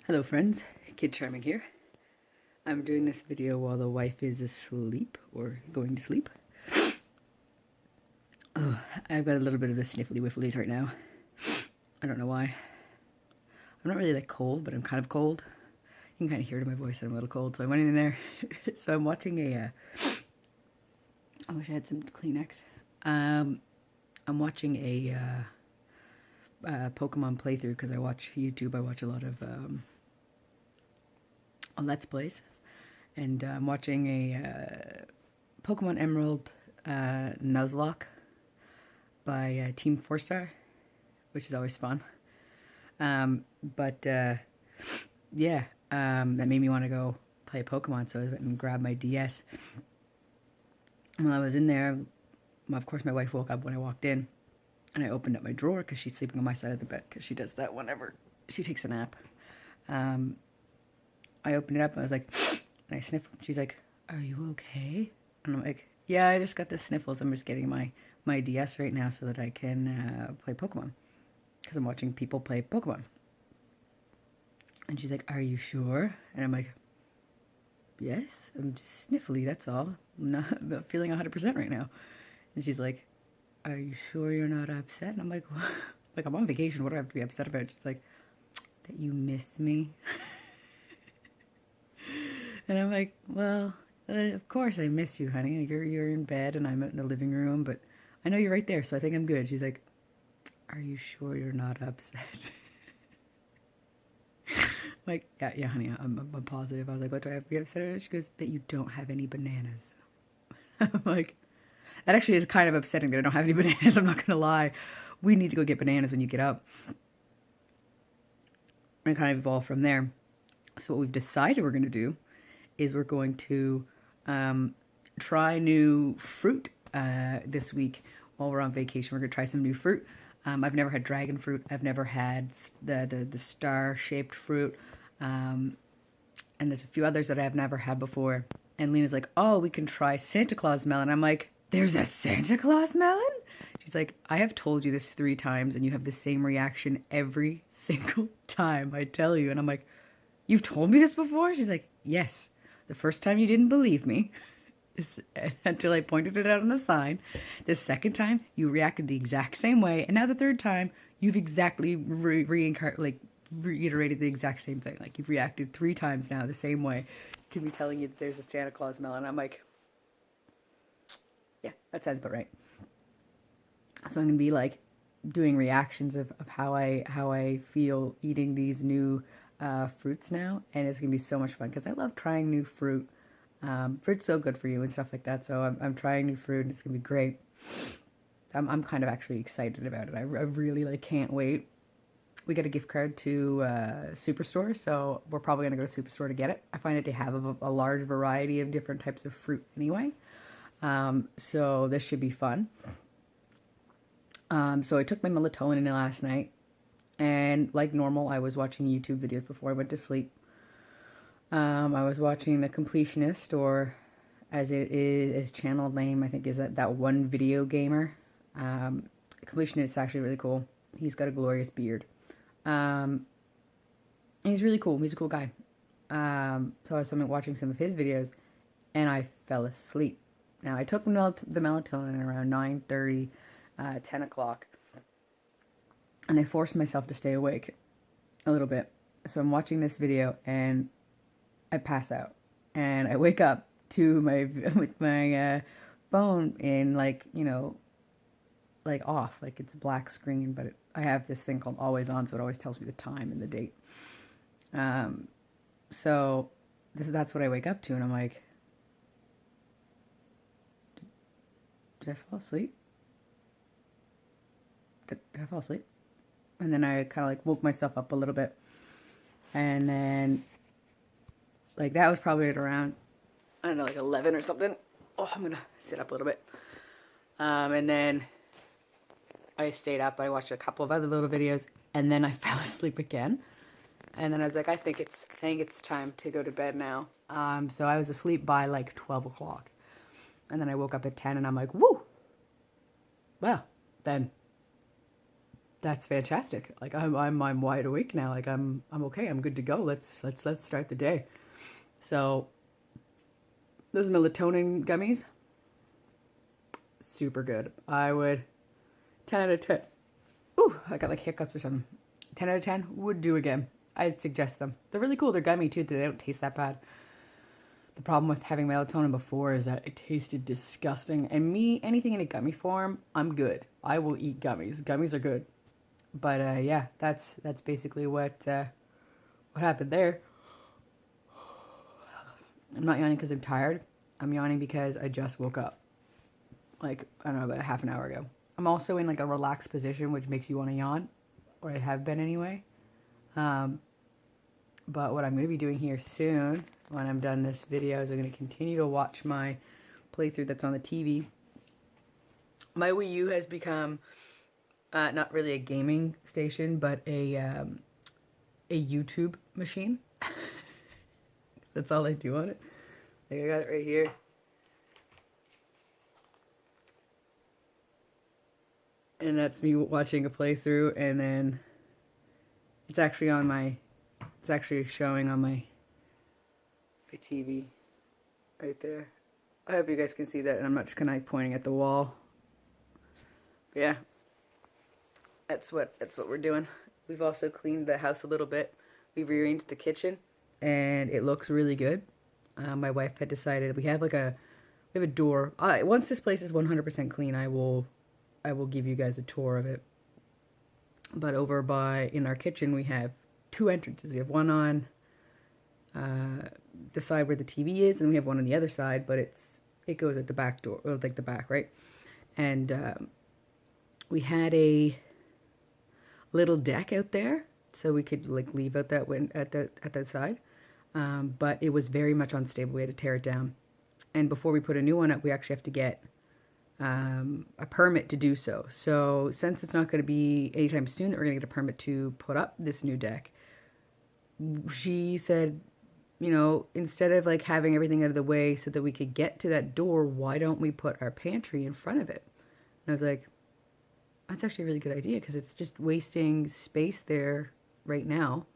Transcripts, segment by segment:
Hello friends, Kid Charming here. I'm doing this video while the wife is asleep or going to sleep. Oh, I've got a little bit of the sniffly whifflies right now. I don't know why. I'm not really like cold, but I'm kind of cold. You can kind of hear it in my voice that I'm a little cold, so I went in there. So I'm watching I wish I had some Kleenex. I'm watching a Pokemon playthrough because I watch YouTube. I watch a lot of Let's Plays. And I'm watching a Pokemon Emerald Nuzlocke by Team 4-Star, which is always fun. That made me want to go play Pokemon, so I went and grabbed my DS. And while I was in there, of course, my wife woke up when I walked in, and I opened up my drawer because she's sleeping on my side of the bed because she does that whenever she takes a nap. I opened it up and I was like, and I sniffled. She's like, "Are you okay?" And I'm like, "Yeah, I just got the sniffles. I'm just getting my DS right now so that I can play Pokemon because I'm watching people play Pokemon." And she's like, "Are you sure?" And I'm like, "Yes, I'm just sniffly, that's all. I'm not feeling 100% right now." And she's like, "Are you sure you're not upset?" And I'm like, "What?" Like, I'm on vacation. What do I have to be upset about? She's like, "That you miss me." And I'm like, "Well, of course I miss you, honey. You're in bed and I'm in the living room, but I know you're right there, so I think I'm good." She's like, "Are you sure you're not upset?" Like, yeah, honey, I'm positive. I was like, "What do I have to be upset about?" She goes, "That you don't have any bananas." I'm like, that actually is kind of upsetting that I don't have any bananas. I'm not gonna lie. We need to go get bananas when you get up. And kind of evolve from there. So what we've decided we're gonna do is we're going to try new fruit this week while we're on vacation. We're gonna try some new fruit. I've never had dragon fruit. I've never had the star-shaped fruit. And there's a few others that I've never had before. And Lena's like, "Oh, we can try Santa Claus melon." I'm like, "There's a Santa Claus melon?" She's like, "I have told you this 3 times and you have the same reaction every single time I tell you." And I'm like, "You've told me this before?" She's like, "Yes. The first time you didn't believe me until I pointed it out on the sign. The second time you reacted the exact same way. And now the third time you've exactly reiterated the exact same thing. Like, you've reacted 3 times now the same way to me telling you that there's a Santa Claus melon." I'm like, "Yeah, that sounds about right." So I'm gonna be like doing reactions of how I feel eating these new fruits now, and it's gonna be so much fun because I love trying new fruit. Fruit's so good for you and stuff like that. So I'm trying new fruit, and it's gonna be great. I'm kind of actually excited about it. I really like can't wait. We got a gift card to Superstore, so we're probably gonna go to Superstore to get it. I find that they have a large variety of different types of fruit anyway, so this should be fun. So I took my melatonin last night, and like normal, I was watching YouTube videos before I went to sleep. I was watching The Completionist, or as it is, his channel name, I think, is that one video gamer. Completionist is actually really cool. He's got a glorious beard. And he's really cool. He's a cool guy. So I was watching some of his videos, and I fell asleep. Now, I took the melatonin around 9:30, 10 o'clock, and I forced myself to stay awake a little bit. So I'm watching this video, and I pass out. And I wake up to with my phone in, like, like off. Like, it's a black screen, but I have this thing called Always On, so it always tells me the time and the date. So that's what I wake up to, and I'm like, did I fall asleep? Did I fall asleep? And then I kind of like woke myself up a little bit. And then, like, that was probably at around, I don't know, like 11 or something. Oh, I'm gonna sit up a little bit. And then I stayed up. I watched a couple of other little videos, and then I fell asleep again. And then I was like, I think it's time to go to bed now. So I was asleep by like 12 o'clock. And then I woke up at 10, and I'm like, woo! Well, then that's fantastic. Like I'm wide awake now. Like I'm okay. I'm good to go. Let's start the day. So those melatonin gummies, super good. I would 10 out of 10. Ooh, I got like hiccups or something. 10 out of 10 would do again. I'd suggest them. They're really cool. They're gummy too. They don't taste that bad. The problem with having melatonin before is that it tasted disgusting. And me, anything in a gummy form, I'm good. I will eat gummies. Gummies are good. But yeah, that's basically what happened there. I'm not yawning because I'm tired. I'm yawning because I just woke up. Like, I don't know, about a half an hour ago. I'm also in like a relaxed position, which makes you want to yawn. Or I have been anyway. But what I'm going to be doing here soon, when I'm done this video, is I'm going to continue to watch my playthrough that's on the TV. My Wii U has become not really a gaming station, but a YouTube machine. That's all I do on it. Like, I got it right here. And that's me watching a playthrough, and then it's actually on my, it's actually showing on my TV right there. I hope you guys can see that, and I'm not just kind of like pointing at the wall. But yeah, that's what we're doing. We've also cleaned the house a little bit. We've rearranged the kitchen, and it looks really good. My wife had decided we have a door. Once this place is 100% clean, I will give you guys a tour of it. But over in our kitchen, we have two entrances. We have one on the side where the TV is, and we have one on the other side, but it goes at the back door, or like the back, right? And we had a little deck out there, so we could like leave out that at that side. But it was very much unstable. We had to tear it down. And before we put a new one up, we actually have to get a permit to do so. So since it's not going to be anytime soon that we're going to get a permit to put up this new deck, she said, you know, instead of like having everything out of the way so that we could get to that door, why don't we put our pantry in front of it? And I was like, that's actually a really good idea, because it's just wasting space there right now,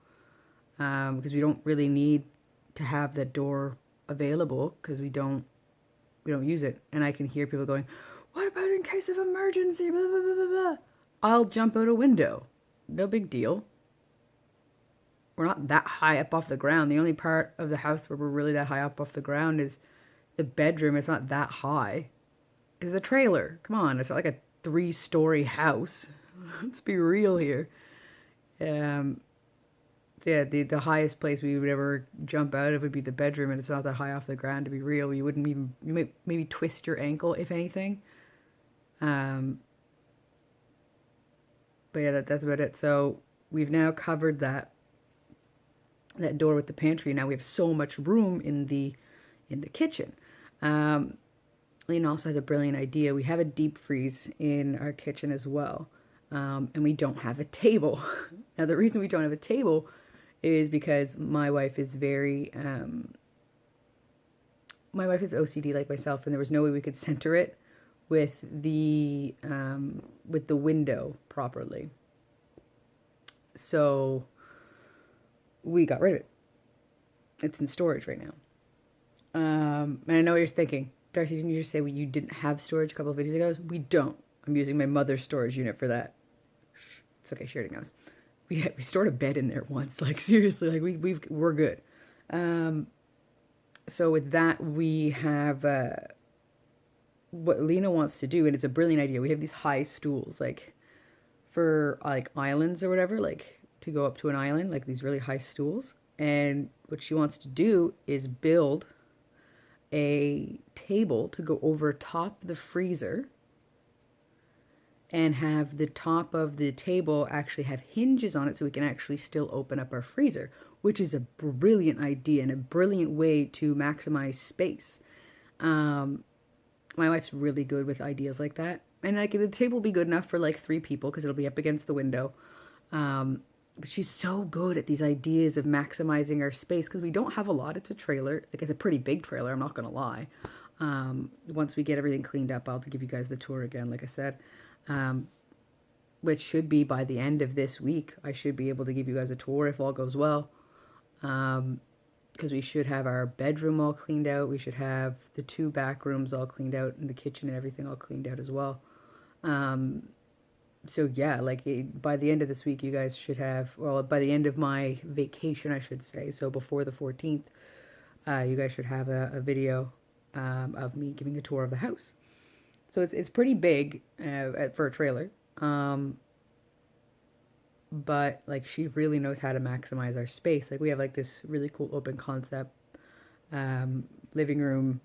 because we don't really need to have that door available because we don't use it. And I can hear people going, what about in case of emergency, blah, blah, blah, blah, blah. I'll jump out a window. No big deal. We're not that high up off the ground. The only part of the house where we're really that high up off the ground is the bedroom. It's not that high. It's a trailer. Come on, it's not like a 3-story house. Let's be real here. So yeah, the highest place we would ever jump out of would be the bedroom, and it's not that high off the ground, to be real. You wouldn't even, you might maybe twist your ankle, if anything. But yeah, that's about it. So we've now covered that door with the pantry. Now we have so much room in the kitchen. Lena also has a brilliant idea. We have a deep freeze in our kitchen as well. And we don't have a table. Now the reason we don't have a table is because my wife is very, my wife is OCD like myself, and there was no way we could center it with the window properly. So we got rid of it. It's in storage right now. And I know what you're thinking, Darcy, didn't you just say you didn't have storage a couple of videos ago? We don't. I'm using my mother's storage unit for that. It's okay, she already knows. We stored a bed in there once. Like, seriously, like we're good. So with that, we have what Lena wants to do, and it's a brilliant idea. We have these high stools, like for like islands or whatever, like to go up to an island, like these really high stools. And what she wants to do is build a table to go over top the freezer, and have the top of the table actually have hinges on it so we can actually still open up our freezer, which is a brilliant idea and a brilliant way to maximize space. My wife's really good with ideas like that. And like the table will be good enough for like 3 people because it'll be up against the window. But she's so good at these ideas of maximizing our space because we don't have a lot. It's a trailer. Like, it's a pretty big trailer, I'm not going to lie. Once we get everything cleaned up, I'll give you guys the tour again, like I said. which should be by the end of this week. I should be able to give you guys a tour if all goes well. Because we should have our bedroom all cleaned out. We should have the 2 back rooms all cleaned out and the kitchen and everything all cleaned out as well. So yeah, like by the end of this week, you guys should have, well, by the end of my vacation, I should say, so before the 14th, you guys should have a video of me giving a tour of the house. So it's pretty big for a trailer. But like she really knows how to maximize our space. Like we have like this really cool open concept living room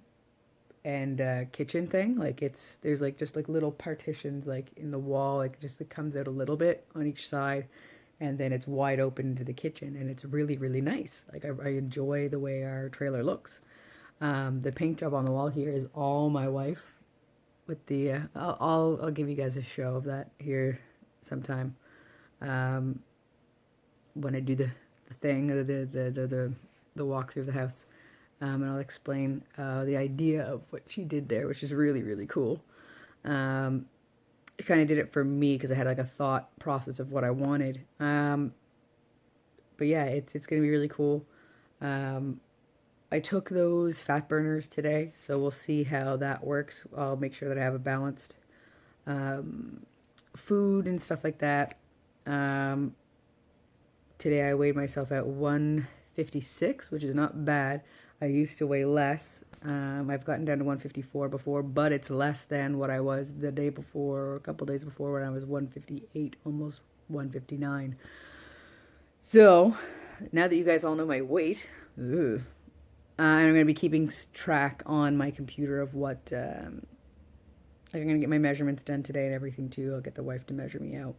and kitchen thing. Like there's like just like little partitions like in the wall, like just it comes out a little bit on each side, and then it's wide open into the kitchen, and it's really, really nice. Like I enjoy the way our trailer looks. The paint job on the wall here is all my wife with the I'll give you guys a show of that here sometime. When I do the thing, the walk through the house, and I'll explain the idea of what she did there, which is really, really cool. She kind of did it for me because I had like a thought process of what I wanted. But yeah, it's gonna be really cool. I took those fat burners today, so we'll see how that works. I'll make sure that I have a balanced food and stuff like that. Today I weighed myself at 156, which is not bad. I used to weigh less. I've gotten down to 154 before, but it's less than what I was the day before or a couple days before when I was 158, almost 159. So now that you guys all know my weight, and I'm going to be keeping track on my computer of what, I'm going to get my measurements done today and everything too. I'll get the wife to measure me out.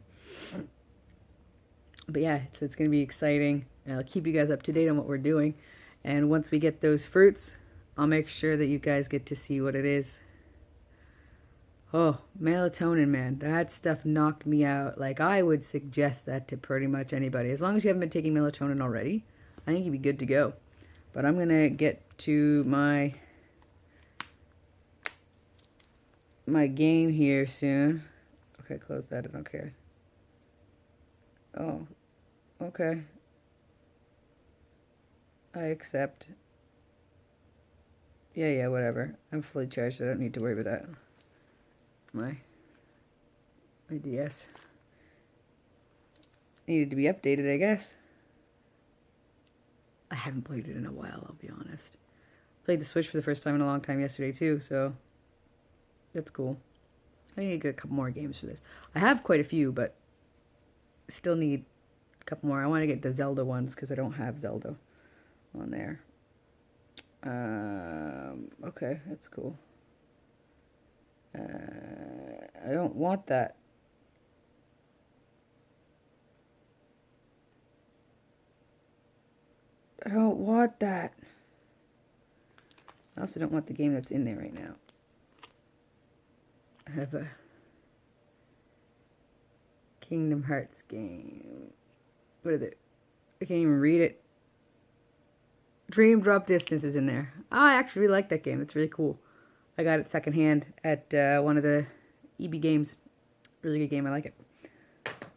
But yeah, so it's going to be exciting. And I'll keep you guys up to date on what we're doing. And once we get those fruits, I'll make sure that you guys get to see what it is. Oh, melatonin, man. That stuff knocked me out. Like, I would suggest that to pretty much anybody. As long as you haven't been taking melatonin already, I think you'd be good to go. But I'm going to get to my game here soon. Okay, close that. I don't care. Oh, okay. I accept. Yeah, whatever. I'm fully charged. I don't need to worry about that. My DS needed to be updated, I guess. I haven't played it in a while, I'll be honest. Played the Switch for the first time in a long time yesterday, too, so that's cool. I need to get a couple more games for this. I have quite a few, but still need a couple more. I want to get the Zelda ones because I don't have Zelda on there. Okay, that's cool. I don't want that. I don't want that. I also don't want the game that's in there right now. I have a Kingdom Hearts game. What is it? I can't even read it. Dream Drop Distance is in there. I actually really like that game. It's really cool. I got it secondhand at one of the EB games. Really good game. I like it.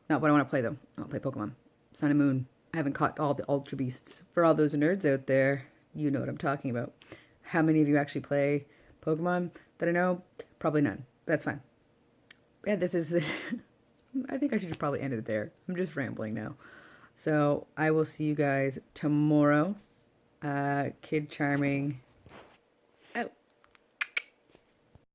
Not what I want to play, though. I want to play Pokemon. Sun and Moon. I haven't caught all the Ultra Beasts. For all those nerds out there, you know what I'm talking about. How many of you actually play Pokemon that I know? Probably none. But that's fine. Yeah, this is... I think I should just probably end it there. I'm just rambling now. So, I will see you guys tomorrow. Kid Charming